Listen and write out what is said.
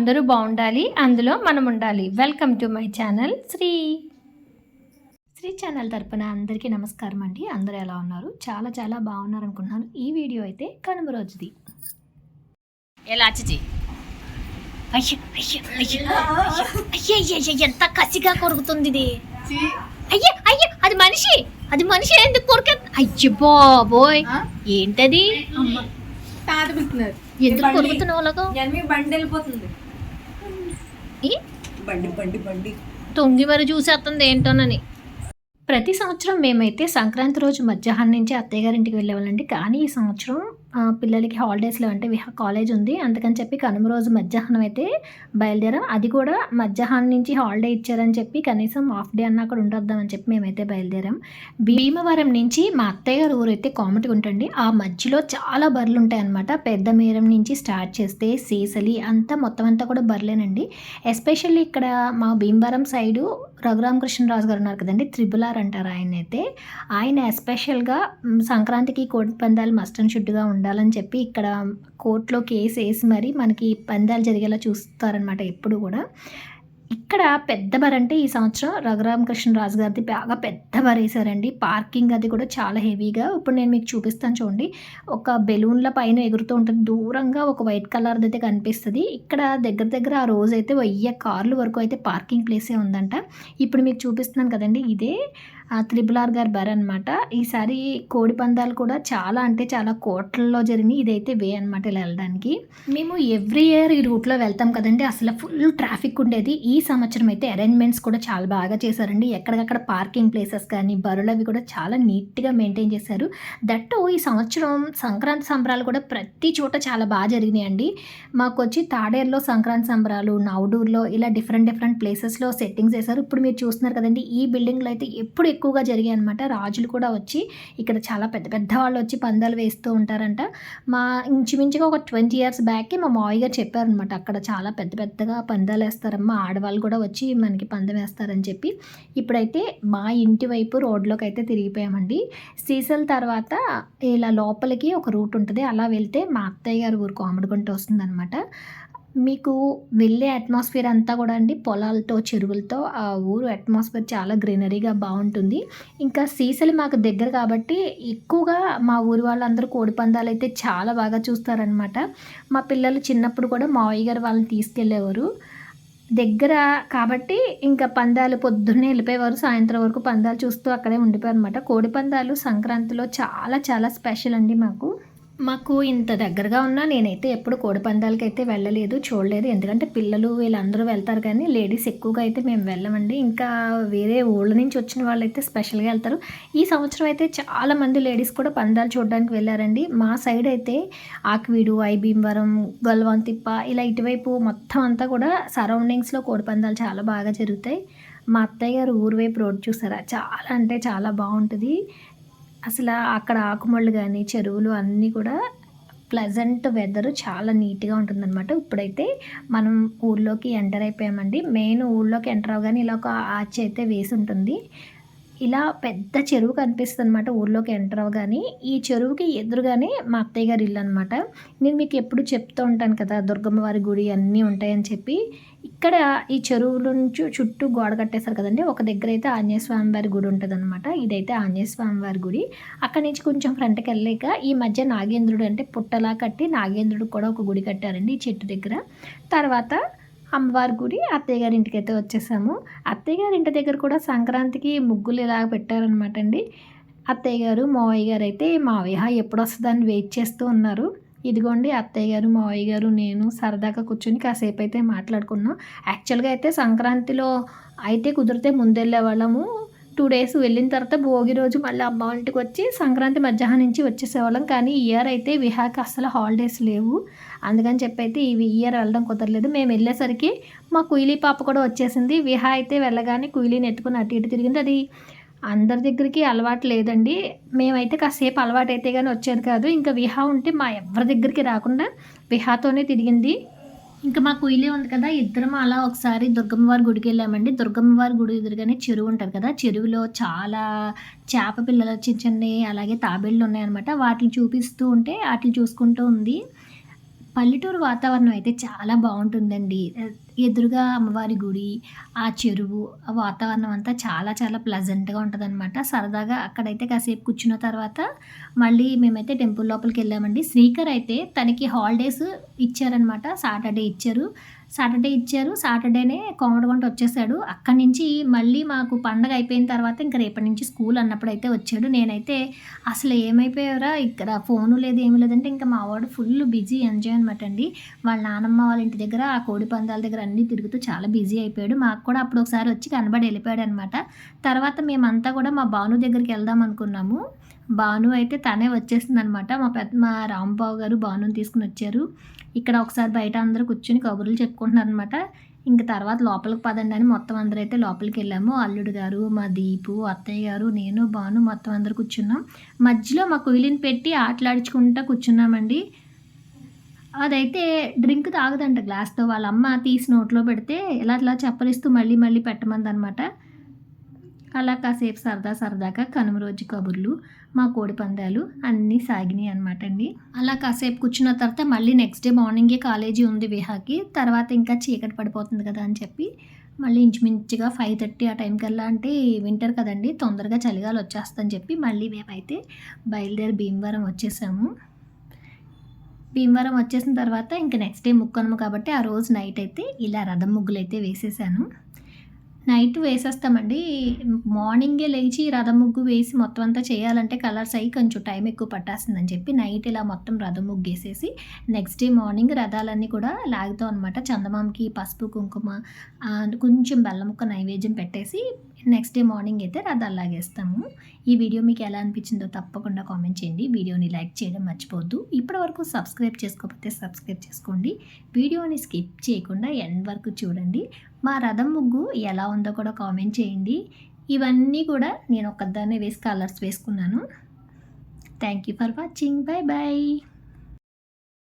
అందరూ బాగుండాలి, అందులో మనం ఉండాలి. Welcome to my channel Shri channel తరపున అందరికీ నమస్కారం అండి. అందరూ ఎలా ఉన్నారు? చాలా చాలా బాగున్నారు అనుకుంటున్నాను. ఈ వీడియో అయితే కనుమ రోజుది. ఎలా అచ్చిచి ఎంత కసిగా కొరుకుతుంది ఇది. అయ్యో అయ్యో అది మనిషి, అది మనిషి ఎందుకు కొరికే? అయ్యో బాబోయ్, ఏంటది? ఎందుకు కొరుకుతున్నావు? బండి వెళ్ళిపోతుంది. తొంగి మరి చూసేస్తుంది ఏంటోనని. ప్రతి సంవత్సరం మేమైతే సంక్రాంతి రోజు మధ్యాహ్నం నుంచి అత్తయ్య గారింటికి వెళ్ళేవాళ్ళండి. కానీ ఈ సంవత్సరం పిల్లలకి హాలిడేస్లో అంటే కాలేజ్ ఉంది, అందుకని చెప్పి కనుమ రోజు మధ్యాహ్నం అయితే బయలుదేరాం. అది కూడా మధ్యాహ్నం నుంచి హాలిడే ఇచ్చారని చెప్పి కనీసం హాఫ్ డే అన్న అక్కడ ఉండొద్దామని చెప్పి మేమైతే బయలుదేరాం. భీమవరం నుంచి మా అత్తయ్య గారు ఊరైతే కామెడీ ఉంటుంది. ఆ మధ్యలో చాలా బర్రెలు ఉంటాయి అన్నమాట. పెద్ద మేరం నుంచి స్టార్ట్ చేస్తే సీసలి అంతా మొత్తం అంతా కూడా బర్రెలేనండి. ఎస్పెషల్లీ ఇక్కడ మా భీమవరం సైడు రఘురామకృష్ణరాజు గారు ఉన్నారు కదండి, త్రిబులార్ అంటారు ఆయన ఎస్పెషల్గా సంక్రాంతికి కోడి పందాలు మస్ట్ అండ్ షుడ్గా ఉండాలని చెప్పి ఇక్కడ కోర్టులో కేసు వేసి మరి మనకి పందాలు జరిగేలా చూస్తారనమాట ఎప్పుడు కూడా. ఇక్కడ పెద్ద బర్ అంటే ఈ సంవత్సరం రఘురామకృష్ణరాజు గారిది బాగా పెద్ద బర్ వేసారండి. పార్కింగ్ అది కూడా చాలా హెవీగా. ఇప్పుడు నేను మీకు చూపిస్తాను చూడండి. ఒక బెలూన్ల పైన ఎగురుతూ ఉంటుంది, దూరంగా ఒక వైట్ కలర్ది అయితే కనిపిస్తుంది. ఇక్కడ దగ్గర ఆ రోజు అయితే 1000 కార్లు వరకు అయితే పార్కింగ్ ప్లేసే ఉందంట. ఇప్పుడు మీకు చూపిస్తున్నాను కదండి, ఇదే త్రిబులార్ గారి బర్ అనమాట. ఈసారి కోడి పందాలు కూడా చాలా అంటే చాలా కోట్లలో జరిగినాయి. ఇదైతే వే అనమాట ఇలా వెళ్ళడానికి. మేము ఎవ్రీ ఇయర్ ఈ రూట్లో వెళ్తాం కదండి, అసలు ఫుల్ ట్రాఫిక్ ఉండేది. ఈ సంవత్సరం అయితే అరేంజ్మెంట్స్ కూడా చాలా బాగా చేశారండి. ఎక్కడికక్కడ పార్కింగ్ ప్లేసెస్ కానీ బరులు అవి కూడా చాలా నీట్గా మెయింటైన్ చేశారు. దట్టు ఈ సంవత్సరం సంక్రాంతి సంబరాలు కూడా ప్రతి చోట చాలా బాగా జరిగినాయండి. మాకు వచ్చి తాడేరులో సంక్రాంతి సంబరాలు, నవడూరులో ఇలా డిఫరెంట్ ప్లేసెస్లో సెట్టింగ్స్ చేశారు. ఇప్పుడు మీరు చూస్తున్నారు కదండి, ఈ బిల్డింగ్లో అయితే ఎప్పుడు ఎక్కువగా జరిగాయి అనమాట. రాజులు కూడా వచ్చి ఇక్కడ చాలా పెద్ద వాళ్ళు వచ్చి పందాలు వేస్తూ ఉంటారంట. మా ఇంచుమించుగా ఒక 20 years బ్యాక్కి మా మావయ్య గారు చెప్పారనమాట, అక్కడ చాలా పెద్దగా పందాలు వేస్తారమ్మా, ఆడవాళ్ళు కూడా వచ్చి మనకి పందెం వేస్తారని చెప్పి. ఇప్పుడైతే మా ఇంటి వైపు రోడ్లోకి అయితే తిరిగిపోయామండి. సీసల్ తర్వాత ఇలా లోపలికి ఒక రూట్ ఉంటుంది, అలా వెళ్తే మా అత్తయ్య గారు ఊరు కామడుగుంట వస్తుందన్నమాట. మీకు వెళ్ళే అట్మాస్ఫియర్ అంతా కూడా అండి పొలాలతో చెరువులతో ఆ ఊరు అట్మాస్ఫియర్ చాలా గ్రీనరీగా బాగుంటుంది. ఇంకా సీసలు మాకు దగ్గర కాబట్టి ఎక్కువగా మా ఊరి వాళ్ళందరూ కోడి పందాలు అయితే చాలా బాగా చూస్తారనమాట. మా పిల్లలు చిన్నప్పుడు కూడా మావయ్య గారు వాళ్ళని తీసుకెళ్ళేవారు. దగ్గర కాబట్టి ఇంకా పందాలు పొద్దున్నే వెళ్ళిపోయేవారు, సాయంత్రం వరకు పందాలు చూస్తూ అక్కడే ఉండిపోయారు అనమాట. కోడి పందాలు సంక్రాంతిలో చాలా స్పెషల్ అండి. మాకు ఇంత దగ్గరగా ఉన్నా నేనైతే ఎప్పుడు కోడి పందాలకి అయితే వెళ్ళలేదు, చూడలేదు. ఎందుకంటే పిల్లలు వీళ్ళందరూ వెళ్తారు కానీ లేడీస్ ఎక్కువగా అయితే మేము వెళ్ళమండి. ఇంకా వేరే ఊళ్ళ నుంచి వచ్చిన వాళ్ళైతే స్పెషల్గా వెళ్తారు. ఈ సంవత్సరం అయితే చాలామంది లేడీస్ కూడా పందాలు చూడడానికి వెళ్ళారండి. మా సైడ్ అయితే ఆక్వీడు, భీమవరం, గల్వాంతిప్ప ఇలా ఇటువైపు మొత్తం అంతా కూడా సరౌండింగ్స్లో కోడి పందాలు చాలా బాగా జరుగుతాయి. మా అత్తయ్య గారు ఊరు వైపు రోడ్ చూసారా, చాలా అంటే చాలా బాగుంటుంది. అసలు అక్కడ ఆకుమళ్ళు కానీ చెరువులు అన్నీ కూడా ప్లెజెంట్ వెదర్ చాలా నీట్గా ఉంటుందన్నమాట. ఇప్పుడైతే మనం ఊళ్ళోకి ఎంటర్ అయిపోయామండి. మెయిన్ ఊళ్ళోకి ఎంటర్ అవ్వగానే ఇలా ఒక ఆర్చ్ అయితే వేసి ఉంటుంది. ఇలా పెద్ద చెరువు కనిపిస్తుంది అనమాట ఊర్లోకి ఎంటర్ అవ్వగానే. ఈ చెరువుకి ఎదురుగానే మా అత్తయ్య గారి ఇల్లు అనమాట. నేను మీకు ఎప్పుడు చెప్తూ ఉంటాను కదా, దుర్గమ్మ వారి గుడి అన్నీ ఉంటాయని చెప్పి. ఇక్కడ ఈ చెరువు నుంచి చుట్టూ గోడ కట్టేశారు కదండి. ఒక దగ్గర అయితే ఆంజనేయ స్వామి వారి గుడి ఉంటుంది అనమాట. ఇదైతే ఆంజనేయ స్వామి వారి గుడి. అక్కడి నుంచి కొంచెం ఫ్రంట్కి వెళ్ళాక ఈ మధ్య నాగేంద్రుడు అంటే పుట్టలా కట్టి నాగేంద్రుడు కూడా ఒక గుడి కట్టారండి ఈ చెట్టు దగ్గర. తర్వాత అమ్మవారి గుడి. అత్తయ్య గారి ఇంటికి అయితే వచ్చేసాము. అత్తయ్య గారి ఇంటి దగ్గర కూడా సంక్రాంతికి ముగ్గులు ఇలా పెట్టారనమాట అండి. అత్తయ్య గారు మావయ్య గారు అయితే మావయ్య ఎప్పుడు వస్తుందని వెయిట్ చేస్తూ ఉన్నారు. ఇదిగోండి అత్తయ్య గారు, మావయ్య గారు, నేను సరదాగా కూర్చొని కాసేపు అయితే మాట్లాడుకున్నాం. యాక్చువల్గా అయితే సంక్రాంతిలో అయితే కుదిరితే ముందెళ్ళే వాళ్ళము. 2 days వెళ్ళిన తర్వాత భోగి రోజు మళ్ళీ అమ్మ ఇంటికి వచ్చి సంక్రాంతి మధ్యాహ్నం నుంచి వచ్చేసేవాళ్ళం. కానీ ఈ ఇయర్ అయితే విహాకి అసలు హాలిడేస్ లేవు, అందుకని చెప్పి అయితే ఈ ఇయర్ వెళ్ళడం కుదరలేదు. మేము వెళ్ళేసరికి మా కుయిలీ పాప కూడా వచ్చేసింది. విహా అయితే వెళ్ళగానే కుయిలీని ఎత్తుకుని అటు ఇటు తిరిగింది. అది అందరి దగ్గరికి అలవాటు లేదండి. మేమైతే కాసేపు అలవాటు అయితే కానీ వచ్చేది కాదు. ఇంకా విహా ఉంటే మా ఎవరి దగ్గరికి రాకుండా విహాతోనే తిరిగింది. ఇంకా మా కుయిలే ఉంది కదా, ఇద్దరం అలా ఒకసారి దుర్గమ్మవారి గుడికి వెళ్ళామండి. దుర్గమ్మవారి గుడి ఎదురుగానే చెరువు ఉంటుంది కదా, చెరువులో చాలా చేప పిల్లలు చిన్నవి అలాగే తాబేళ్ళు ఉన్నాయన్నమాట. వాటిని చూపిస్తూ ఉంటే వాటిని చూసుకుంటూ ఉంది. పల్లెటూరు వాతావరణం అయితే చాలా బాగుంటుందండి. ఎదురుగా అమ్మవారి గుడి, ఆ చెరువు, ఆ వాతావరణం అంతా చాలా చాలా ప్లెజెంట్‌గా ఉంటదనమాట. సరదాగా అక్కడైతే కాసేపు కూర్చున్న తర్వాత మళ్ళీ మేమైతే టెంపుల్ లోపలికెళ్ళామండి. శ్రీకర్ అయితే తనకి హాలిడేస్ ఇచ్చారనమాట. సాటర్డే ఇచ్చారు. సాటర్డేనే కోమటగుంట వచ్చేసాడు. అక్కడి నుంచి మళ్ళీ మాకు పండగ అయిపోయిన తర్వాత ఇంక రేపటి నుంచి స్కూల్ అన్నప్పుడైతే వచ్చాడు. నేనైతే అసలు ఏమైపోయావురా ఇక్కడ ఫోను లేదు ఏమి లేదంటే ఇంకా మా వాడు ఫుల్ బిజీ ఎంజాయ్ అనమాట అండి. వాళ్ళ నానమ్మ వాళ్ళ ఇంటి దగ్గర ఆ కోడి పందాల దగ్గర అన్నీ తిరుగుతూ చాలా బిజీ అయిపోయాడు. మాకు కూడా అప్పుడు ఒకసారి వచ్చి కనబడి వెళ్ళిపోయాడనమాట. తర్వాత మేమంతా కూడా మా భాను దగ్గరికి వెళ్దాం అనుకున్నాము. భాను అయితే తనే వచ్చేసిందనమాట. మా రాంబాబు గారు భానుని తీసుకుని వచ్చారు. ఇక్కడ ఒకసారి బయట అందరూ కూర్చొని కబుర్లు చెప్పుకుంటున్నారనమాట. ఇంక తర్వాత లోపలికి పదండి అని మొత్తం అందరూ అయితే లోపలికి వెళ్ళాము. అల్లుడు గారు, మా దీపు, అత్తయ్య గారు, నేను, భాను మొత్తం అందరూ కూర్చున్నాం. మధ్యలో మా కుయిలిని పెట్టి ఆటలాడించుకుంటూ కూర్చున్నామండి. అదైతే డ్రింక్ తాగదంట గ్లాస్‌తో. వాళ్ళ అమ్మ తీసి నోట్లో పెడితే ఇలా అట్లా చప్పరిస్తూ మళ్ళీ మళ్ళీ పెట్టమందనమాట. అలా కాసేపు సరదాగా కనుమ రోజు కబుర్లు, మా కోడి పందాలు అన్నీ సాగినాయి అనమాట అండి. అలా కాసేపు కూర్చున్న తర్వాత మళ్ళీ నెక్స్ట్ డే మార్నింగే కాలేజీ ఉంది విహాకి. తర్వాత ఇంకా చీకటి పడిపోతుంది కదా అని చెప్పి మళ్ళీ ఇంచుమించుగా 5:30 ఆ టైంకల్లా, అంటే వింటర్ కదండి తొందరగా చలిగాలి వచ్చేస్తుందని చెప్పి మళ్ళీ మేమైతే బయలుదేరి భీమవరం వచ్చేసాము. భీమవరం వచ్చేసిన తర్వాత ఇంక నెక్స్ట్ డే ముక్కనుమ కాబట్టి ఆ రోజు నైట్ అయితే ఇలా రథం ముగ్గులు అయితే వేసేసాను. నైట్ వేసేస్తామండి. మార్నింగే లేచి రథం ముగ్గు వేసి మొత్తం అంతా చేయాలంటే కలర్స్ అయ్యి కొంచెం టైం ఎక్కువ పట్టేస్తుందని చెప్పి నైట్ ఇలా మొత్తం రథం ముగ్గు వేసేసి నెక్స్ట్ డే మార్నింగ్ రథాలన్నీ కూడా లాగుతాం అనమాట. చందమామకి పసుపు కుంకుమ కొంచెం బెల్లం ముక్క నైవేద్యం పెట్టేసి నెక్స్ట్ డే మార్నింగ్ అయితే రథాలు లాగేస్తాము. ఈ వీడియో మీకు ఎలా అనిపించిందో తప్పకుండా కామెంట్ చేయండి. వీడియోని లైక్ చేయడం మర్చిపోవద్దు. ఇప్పటివరకు సబ్స్క్రైబ్ చేసుకోకపోతే సబ్స్క్రైబ్ చేసుకోండి. వీడియోని స్కిప్ చేయకుండా ఎండ్ వరకు చూడండి. మా రథం ముగ్గు ఎలా ఉందో కూడా కామెంట్ చేయండి. ఇవన్నీ కూడా నేను ఒక్కదాన్నే వేసి కలర్స్ వేసుకున్నాను. Thank you for watching. Bye bye.